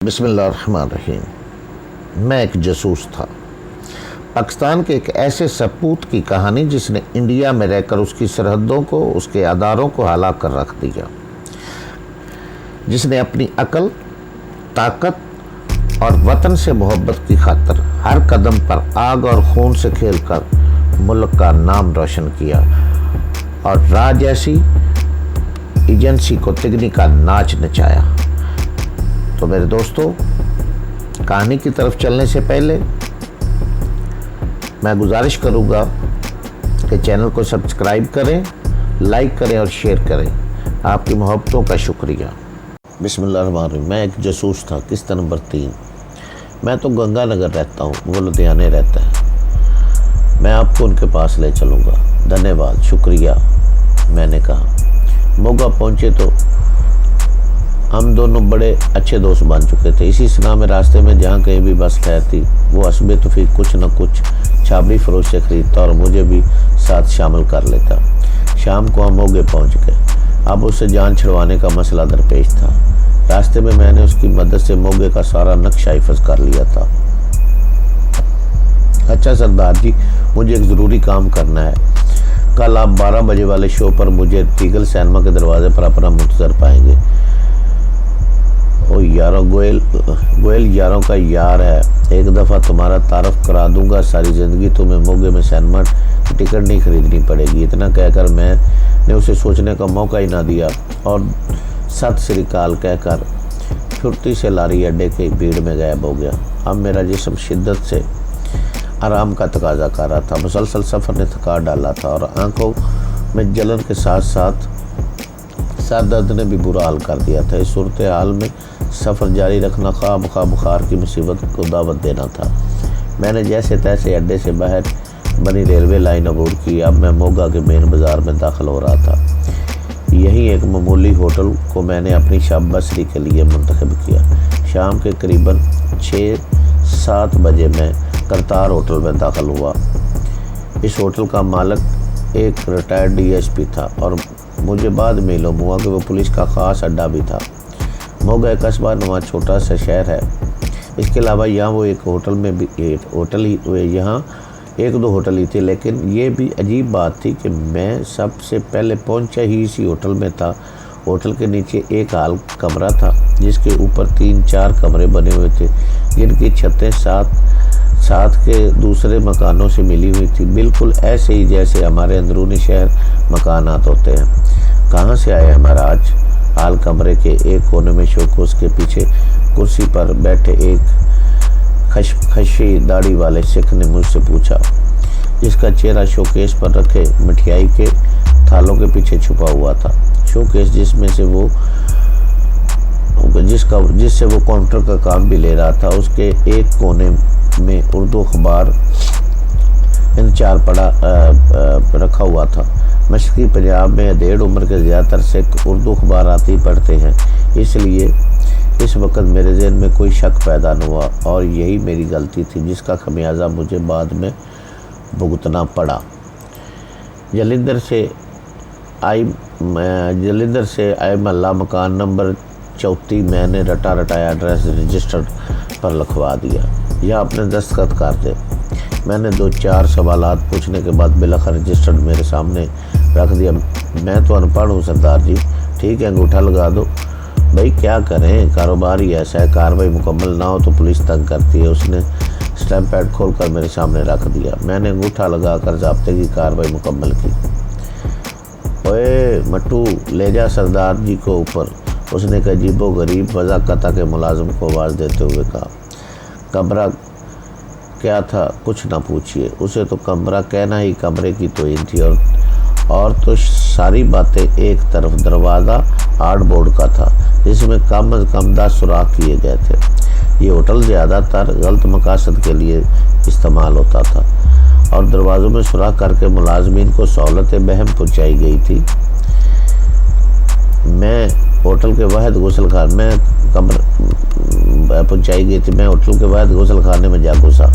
بسم اللہ الرحمن الرحیم۔ میں ایک جاسوس تھا۔ پاکستان کے ایک ایسے سپوت کی کہانی جس نے انڈیا میں رہ کر اس کی سرحدوں کو، اس کے اداروں کو ہلا کر رکھ دیا، جس نے اپنی عقل، طاقت اور وطن سے محبت کی خاطر ہر قدم پر آگ اور خون سے کھیل کر ملک کا نام روشن کیا اور راج جیسی ایجنسی کو تگنی کا ناچ نچایا۔ تو میرے دوستو، کہانی کی طرف چلنے سے پہلے میں گزارش کروں گا کہ چینل کو سبسکرائب کریں، لائک کریں اور شیئر کریں۔ آپ کی محبتوں کا شکریہ۔ بسم اللہ الرحمن الرحیم۔ میں ایک جاسوس تھا۔ قسط نمبر 3۔ میں تو گنگا نگر رہتا ہوں، وہ لدھیانے رہتا ہے۔ میں آپ کو ان کے پاس لے چلوں گا۔ دھنیہ واد، شکریہ، میں نے کہا۔ موگا پہنچے تو ہم دونوں بڑے اچھے دوست بن چکے تھے۔ اسی سنا میں راستے میں جہاں کہیں بھی بس ٹھہرتی، وہ حسب توفیق کچھ نہ کچھ چھابڑی فروش سے خریدتا اور مجھے بھی ساتھ شامل کر لیتا۔ شام کو ہم موگے پہنچ گئے۔ اب اس سے جان چھڑوانے کا مسئلہ درپیش تھا۔ راستے میں میں نے اس کی مدد سے موگے کا سارا نقشہ حفظ کر لیا تھا۔ اچھا سردار جی، مجھے ایک ضروری کام کرنا ہے۔ کل آپ 12 بجے والے شو پر مجھے ٹیگل سینما کے دروازے پر اپنا منتظر پائیں گے۔ او یاروں، گوئل یاروں کا یار ہے۔ ایک دفعہ تمہارا تعارف کرا دوں گا، ساری زندگی تمہیں موگے میں سینما کی ٹکٹ نہیں خریدنی پڑے گی۔ اتنا کہہ کر میں نے اسے سوچنے کا موقع ہی نہ دیا اور ست سری اکال کہہ کر پھرتی سے لاری اڈے کی بھیڑ میں غائب ہو گیا۔ اب میرا جسم شدت سے آرام کا تقاضا کر رہا تھا۔ مسلسل سفر نے تھکا ڈالا تھا اور آنکھوں میں جلن کے ساتھ ساتھ سر درد نے بھی برا حال کر دیا تھا۔ اس صورتحال میں سفر جاری رکھنا خواہ مخواہ بخار کی مصیبت کو دعوت دینا تھا۔ میں نے جیسے تیسے اڈے سے باہر بنی ریلوے لائن عبور کی۔ اب میں موگا کے مین بازار میں داخل ہو رہا تھا۔ یہیں ایک معمولی ہوٹل کو میں نے اپنی شب بسری کے لیے منتخب کیا۔ شام کے قریباً 6-7 بجے میں کرتار ہوٹل میں داخل ہوا۔ اس ہوٹل کا مالک ایک ریٹائرڈ DSP تھا اور مجھے بعد میں معلوم ہوا کہ وہ پولیس کا خاص اڈا بھی تھا۔ موگا ایک قصبہ نما چھوٹا سا شہر ہے۔ اس کے علاوہ یہاں وہ ایک ہوٹل میں بھی یہاں 1-2 ہوٹل ہی تھے، لیکن یہ بھی عجیب بات تھی کہ میں سب سے پہلے پہنچا ہی اسی ہوٹل میں تھا۔ ہوٹل کے نیچے ایک ہال کمرہ تھا جس کے اوپر 3-4 کمرے بنے ہوئے تھے، جن کی چھتیں ساتھ کے دوسرے مکانوں سے ملی ہوئی تھی، بالکل ایسے ہی جیسے ہمارے اندرونی شہر مکانات ہوتے ہیں۔ کہاں سے آیا ہمارا آج؟ ہال کمرے کے ایک کونے میں شوکوس کے پیچھے کرسی پر بیٹھے ایک خشی داڑھی والے سکھ نے مجھ سے پوچھا، جس کا چہرہ شوکیس پر رکھے مٹھائی کے تھالوں کے پیچھے چھپا ہوا تھا۔ شوکیس جس سے وہ کاؤنٹر کا کام بھی لے رہا تھا، اس کے ایک کونے میں اردو اخبار انتشار پڑا رکھا ہوا تھا۔ مشرقی پنجاب میں ادھیڑ عمر کے زیادہ تر سکھ اردو اخبارات ہی پڑھتے ہیں، اس لیے اس وقت میرے ذہن میں کوئی شک پیدا نہ ہوا اور یہی میری غلطی تھی جس کا خمیازہ مجھے بعد میں بھگتنا پڑا۔ جلندر سے آئی محلہ مکان نمبر 34 میں نے رٹایا ایڈریس رجسٹر پر لکھوا دیا۔ یا اپنے دستخط کر دے۔ میں نے 2-4 سوالات پوچھنے کے بعد بلاخر رجسٹر میرے سامنے رکھ دیا۔ میں تو ان پڑھ ہوں سردار جی، ٹھیک ہے انگوٹھا لگا دو۔ بھائی کیا کریں، کاروبار ہی ایسا ہے، کارروائی مکمل نہ ہو تو پولیس تنگ کرتی ہے۔ اس نے اسٹیمپ پیڈ کھول کر میرے سامنے رکھ دیا۔ میں نے انگوٹھا لگا کر ضابطے کی کارروائی مکمل کی۔ اوے مٹو، لے جا سردار جی کو اوپر، اس نے ایک عجیب و غریب وضاقتہ کے ملازم کو آواز دیتے ہوئے کہا۔ کمرہ کیا تھا کچھ نہ پوچھیے، اسے تو کمرہ کہنا ہی کمرے کی توہین تھی اور تو ساری باتیں ایک طرف دروازہ آرٹ بورڈ کا تھا جس میں کم از کم 10 سوراخ کیے گئے تھے۔ یہ ہوٹل زیادہ تر غلط مقاصد کے لیے استعمال ہوتا تھا اور دروازوں میں سوراخ کر کے ملازمین کو سہولت بہم پہنچائی گئی تھی۔ میں ہوٹل کے واحد غسل خانے میں جا گھسا،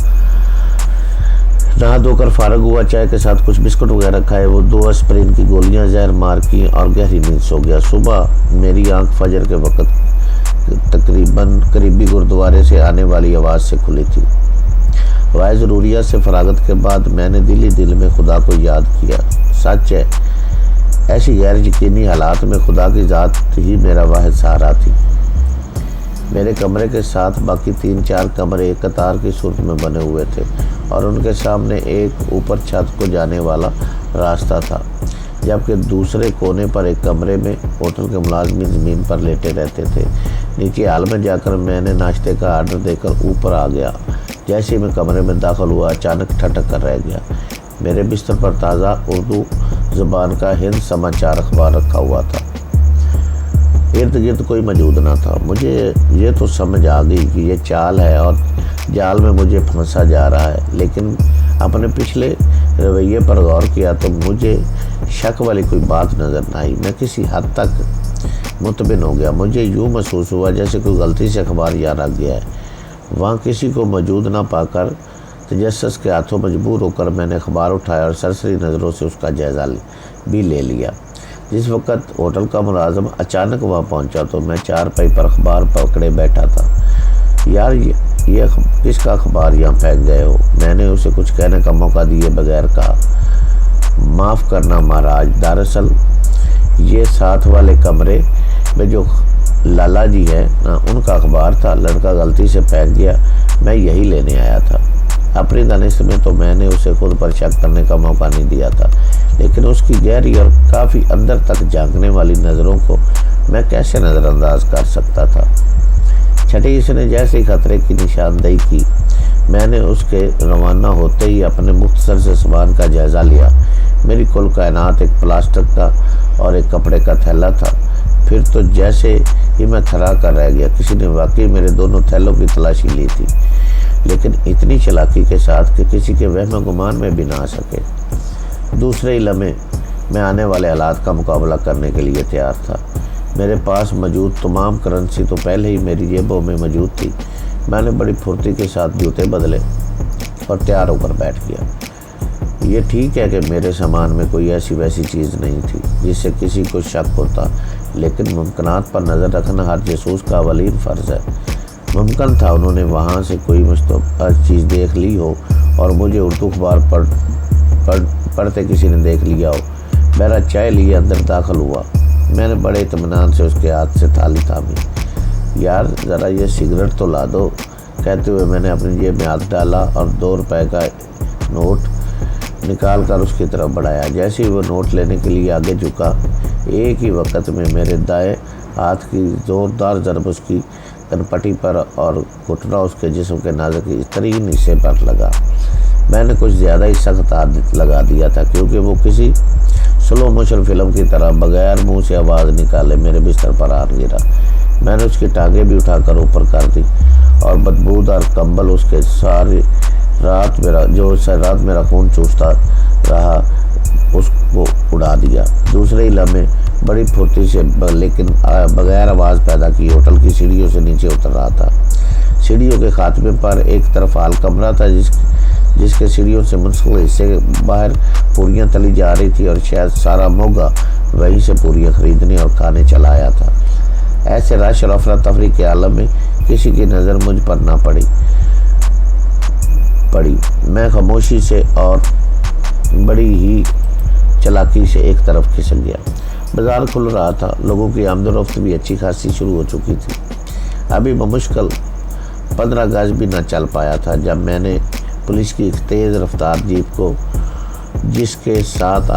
نہا دھو کر فارغ ہوا، چائے کے ساتھ کچھ بسکٹ وغیرہ کھائے، وہ 2 اسپرین کی گولیاں زہر مار کی اور گہری نیند سو گیا۔ صبح میری آنکھ فجر کے وقت تقریباً قریبی گردوارے سے آنے والی آواز سے کھلی تھی۔ وائے ضروریات سے فراغت کے بعد میں نے دل میں خدا کو یاد کیا۔ سچ ہے، ایسی غیر یقینی حالات میں خدا کی ذات ہی میرا واحد سہارا تھی۔ میرے کمرے کے ساتھ باقی 3-4 کمرے ایک قطار کی صورت میں بنے ہوئے تھے اور ان کے سامنے ایک اوپر چھت کو جانے والا راستہ تھا، جبکہ دوسرے کونے پر ایک کمرے میں ہوٹل کے ملازمین زمین پر لیٹے رہتے تھے۔ نیچے ہال میں جا کر میں نے ناشتے کا آرڈر دے کر اوپر آ گیا۔ جیسے میں کمرے میں داخل ہوا، اچانک ٹھٹک کر رہ گیا۔ میرے بستر پر تازہ اردو زبان کا ہند سماچار اخبار رکھا ہوا تھا۔ ارد گرد کوئی موجود نہ تھا۔ مجھے یہ تو سمجھ آ گئی کہ یہ چال ہے اور جال میں مجھے پھنسا جا رہا ہے، لیکن اپنے پچھلے رویے پر غور کیا تو مجھے شک والی کوئی بات نظر نہ آئی۔ میں کسی حد تک مطمئن ہو گیا۔ مجھے یوں محسوس ہوا جیسے کوئی غلطی سے اخبار یاد رکھ گیا ہے۔ وہاں کسی کو موجود نہ پا کر تجسس کے ہاتھوں مجبور ہو کر میں نے اخبار اٹھایا اور سرسری نظروں سے اس کا جائزہ بھی لے لیا۔ جس وقت ہوٹل کا ملازم اچانک وہاں پہنچا تو میں چارپائی پر اخبار پکڑے بیٹھا تھا۔ یار، یہ کس کا اخبار یہاں پھینک گئے ہو؟ میں نے اسے کچھ کہنے کا موقع دیے بغیر کہا۔ معاف کرنا مہاراج، دراصل یہ ساتھ والے کمرے میں جو لالا جی ہے نا، ان کا اخبار تھا۔ لڑکا غلطی سے پھینک گیا، میں یہی لینے آیا تھا۔ اپنی دانش میں تو میں نے اسے خود پر شک کرنے کا موقع نہیں دیا تھا، لیکن اس کی گہری اور کافی اندر تک جھانکنے والی نظروں کو میں کیسے نظر انداز کر سکتا تھا۔ چھٹی اس نے جیسے ہی خطرے کی نشاندہی کی، میں نے اس کے روانہ ہوتے ہی اپنے مختصر سے سامان کا جائزہ لیا۔ میری کل کائنات ایک پلاسٹک کا اور ایک کپڑے کا تھیلا تھا۔ پھر تو جیسے ہی میں تھرا کر رہ گیا۔ کسی نے واقعی میرے دونوں تھیلوں کی تلاشی لی تھی، لیکن اتنی چالاکی کے ساتھ کہ کسی کے وہم و گمان میں بھی نہ آ سکے۔ دوسرے ہی لمحے میں آنے والے حالات کا مقابلہ کرنے کے لیے تیار تھا۔ میرے پاس موجود تمام کرنسی تو پہلے ہی میری جیبوں میں موجود تھی۔ میں نے بڑی پھرتی کے ساتھ جوتے بدلے اور تیار ہو کر بیٹھ گیا۔ یہ ٹھیک ہے کہ میرے سامان میں کوئی ایسی ویسی چیز نہیں تھی جس سے کسی کو شک ہوتا، لیکن ممکنات پر نظر رکھنا ہر جاسوس کا اولین فرض ہے۔ ممکن تھا انہوں نے وہاں سے کوئی مشتبہ چیز دیکھ لی ہو اور مجھے اردو اخبار پڑھتے کسی نے دیکھ لیا ہو۔ میرا چائے لیے اندر داخل ہوا۔ میں نے بڑے اطمینان سے اس کے ہاتھ سے تھالی تھامی۔ یار، ذرا یہ سگریٹ تو لا دو، کہتے ہوئے میں نے اپنی جیب میں ہاتھ ڈالا اور 2 روپے کا نوٹ نکال کر اس کی طرف بڑھایا۔ جیسے ہی وہ نوٹ لینے کے لیے آگے جھکا، ایک ہی وقت میں میرے دائیں ہاتھ کی زوردار ضرب اس کی کنپٹی پر اور گھٹنا اس کے جسم کے نازک ترین حصے پر لگا۔ میں نے کچھ زیادہ ہی سخت ہاتھ لگا دیا تھا، کیونکہ وہ کسی سلو موشن فلم کی طرح بغیر منہ سے آواز نکالے میرے بستر پر آ گرا۔ میں نے اس کی ٹانگیں بھی اٹھا کر اوپر کر دی اور بدبودار کمبل اس کے ساری رات میرا خون چوستا رہا اس کو اڑا دیا۔ دوسرے ہی لمحے بڑی پھرتی سے لیکن بغیر آواز پیدا کی ہوٹل کی سیڑھیوں سے نیچے اتر رہا تھا۔ سیڑھیوں کے خاتمے پر ایک طرف ہال کمرہ تھا جس کے سیڑھیوں سے منسلک حصے باہر پوریاں تلی جا رہی تھی اور شاید سارا موگا وہیں سے پوریاں خریدنے اور کھانے چلا آیا تھا۔ ایسے رش اور افراتفری کے عالم میں کسی کی نظر مجھ پر نہ پڑی۔ میں خاموشی سے اور بڑی ہی چالاکی سے ایک طرف کھسک گیا۔ بازار کھل رہا تھا، لوگوں کی آمد و رفت بھی اچھی خاصی شروع ہو چکی تھی۔ ابھی بمشکل 15 گز بھی نہ چل پایا تھا جب میں نے پولیس کی ایک تیز رفتار جیپ کو جس کے ساتھ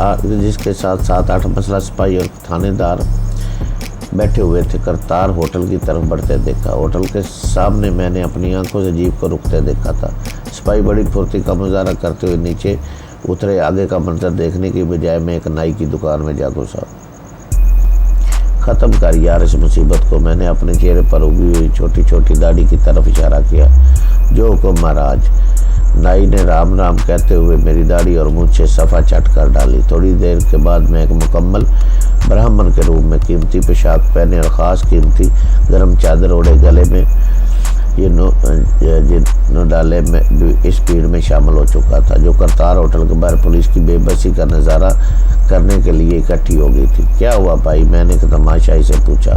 7-8 مسلح سپاہی اور تھانے دار بیٹھے ہوئے تھے کرتار ہوٹل کی طرف بڑھتے دیکھا۔ ہوٹل کے سامنے میں نے اپنی آنکھوں سے جیپ کو رکتے دیکھا تھا۔ سپاہی بڑی پھرتی کا مظاہرہ کرتے ہوئے نیچے اترے۔ آگے کا منظر دیکھنے کی بجائے میں ایک نائی کی دکان میں جا گھسا۔ ختم کر یار اس مصیبت کو، میں نے اپنے چہرے پر اگی ہوئی چھوٹی چھوٹی داڑھی کی طرف اشارہ کیا۔ جو حکم مہاراج۔ نائی نے رام رام کہتے ہوئے میری داڑھی اور مجھ سے صفا چٹ کر ڈالی۔ تھوڑی دیر کے بعد میں ایک مکمل برہمن کے روپ میں قیمتی پوشاک پہنے اور خاص قیمتی گرم چادر اوڑھے گلے میں یہ نو ڈالے میں اس بھیڑ میں شامل ہو چکا تھا جو کرتار ہوٹل کے باہر پولیس کی بے بسی کا نظارہ کرنے کے لیے اکٹھی ہو گئی تھی۔ کیا ہوا بھائی؟ میں نے ایک تماشائی سے پوچھا۔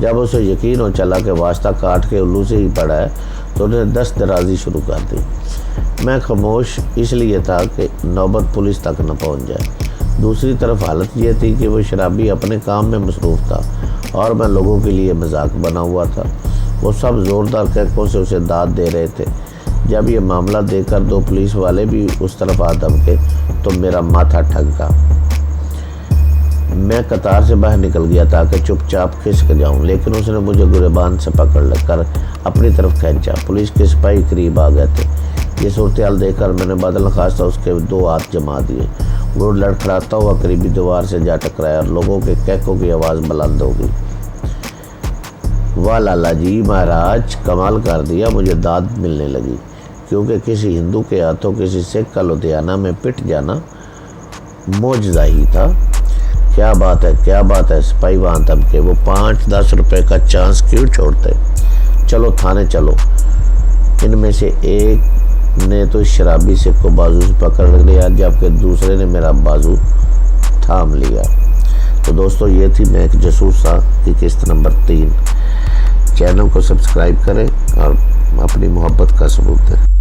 جب اسے یقین ہو چلا کہ واسطہ کاٹ کے الو سے ہی پڑا ہے تو انہیں دست درازی شروع کر دی۔ میں خاموش اس لیے تھا کہ نوبت پولیس تک نہ پہنچ جائے۔ دوسری طرف حالت یہ تھی کہ وہ شرابی اپنے کام میں مصروف تھا اور میں لوگوں کے لیے مذاق بنا ہوا تھا۔ وہ سب زوردار کہکوں سے اسے داد دے رہے تھے۔ جب یہ معاملہ دیکھ کر 2 پولیس والے بھی اس طرف آ دبکے تو میرا ماتھا ٹھگا۔ میں قطار سے باہر نکل گیا تاکہ چپ چاپ کھسک جاؤں، لیکن اس نے مجھے گریبان سے پکڑ کر اپنی طرف کھینچا۔ پولیس کے سپاہی قریب آ گئے تھے۔ یہ صورتحال دیکھ کر میں نے بدل نخواستہ اس کے 2 ہاتھ جما دیے۔ وہ لڑکھڑاتا ہوا قریبی دیوار سے جا ٹکرایا اور لوگوں کے کہکوں کی آواز بلند ہو گئی۔ واہ لالا جی مہاراج، کمال کر دیا۔ مجھے داد ملنے لگی، کیونکہ کسی ہندو کے ہاتھوں کسی سکھ کا لدھیانہ میں پٹ جانا معجزہ ہی تھا۔ کیا بات ہے، کیا بات ہے، سپاہی وہاں دبکے۔ وہ 5-10 روپے کا چانس کیوں چھوڑتے؟ چلو تھانے چلو۔ ان میں سے ایک نے تو شرابی سکھ کو بازو سے پکڑ لیا، جبکہ دوسرے نے میرا بازو تھام لیا۔ تو دوستو، یہ تھی میں ایک جاسوس تھا کی قسط نمبر 3۔ چینل کو سبسکرائب کریں اور اپنی محبت کا ثبوت دیں۔